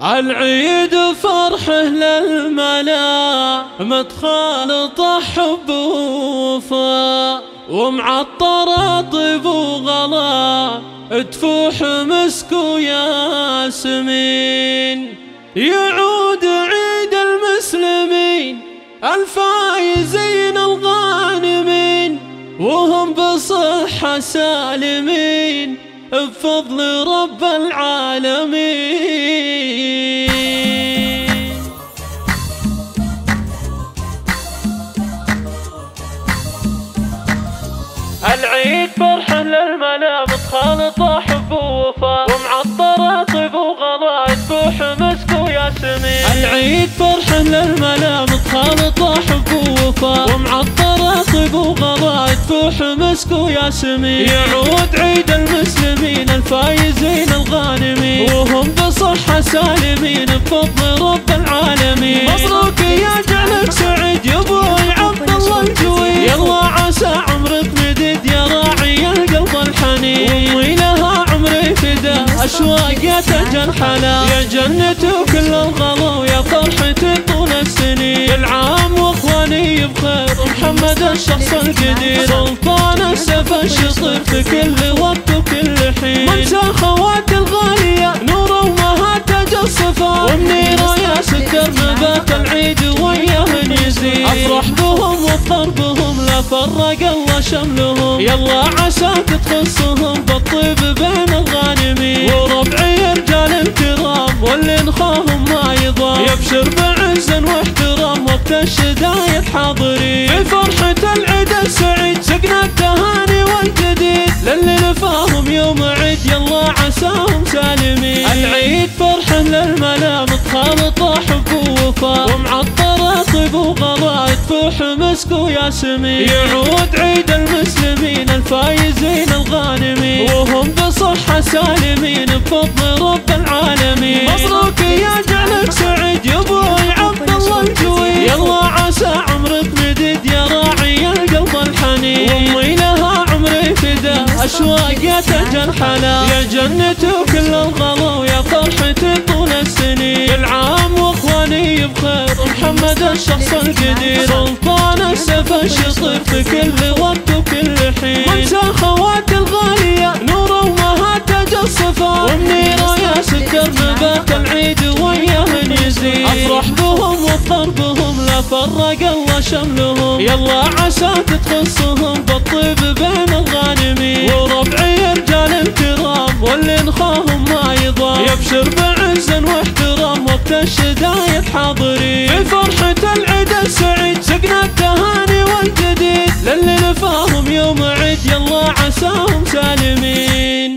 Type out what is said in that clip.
العيد فرحه للملا متخالطة حب ووفا، ومعطرة طيب وغلا تفوح مسك وياسمين. يعود عيد المسلمين الفايزين الغانمين، وهم بصحة سالمين بفضل رب العالمين. العيد فرحة للملا متخالطة حب ووفا، ومعطرة طيب وغلا تفوح مسك وياسمين. العيد فرحة للملا متخالطة حب ووفا، ومعطرة طيب وغلا تفوح مسك وياسمين. يعود عيد المسلمين الفايزين الغانمين، وهم بصحة سالمين بفضل رب العالمين. مبروك يا جعلك سعيد يا ابوي عبد الله الجويد، يلا عسى عمرك مدد يا راعي القلب الحنين. وامي لها عمري فدا اشواق تجرحلا، يا جنة وكل الغلا ويا فرحتي طول السنين. كل عام واخواني بخير محمد الشخص القدير، سلطان السيف الشطير في كل وقت وكل حين. منسى خواتي الغالية نور امهات تاج الصفا، ومنيرة يا ستر نبات العيد وياهن يزيد. افرح بهم وافطر بهم لا فرق الله شملهم، يلا عساك تخصهم بالطيب بين الغانمين. وربعي رجال الكرام واللي نخاهم ما يضام، يبشر بعز واحترام وقت الشدايد حاضرين. في فرحة العيد السعيد سقنا التهاني والجديد، للي لفاهم يوم عيد يلا عساهم سالمين. العيد فرحة للملا متخالطة حب ووفا، ومعطرة طيب وغلا تفوح مسك وياسمين. يعود عيد المسلمين الفايزين الغانمين، وهم بصحة سالمين بفضل رب العالمين. مبروك يا جعلك سعيد يا ابوي عبد الله الجويد، يلا عسى عمرك مدد يا راعي القلب الحنين. وامي لها عمري فدا اشواق تجرحلا، يا جنة وكل الغلا ويا فرحتي طول السنين. كل عام واخواني بخير محمد الشخص القدير، سلطان السيف الشطير في كل وقت وكل حين. منسى خواتي الغالية نور امهات تاج الصفا، ومنيرة يا ستر نبات العيد وياهن يزيد. افرح بهم وافطر بهم لا فرق الله شملهم، يلا عساك تخصهم بالطيب بين الغانمين. وربعي رجال الكرام واللي نخاهم ما يضام، يبشر بعز واحترام وقت الشدايد حاضرين. في فرحة العيد السعيد سقنا التهاني والجديد، للي لفاهم يوم عيد يلا عساهم سالمين.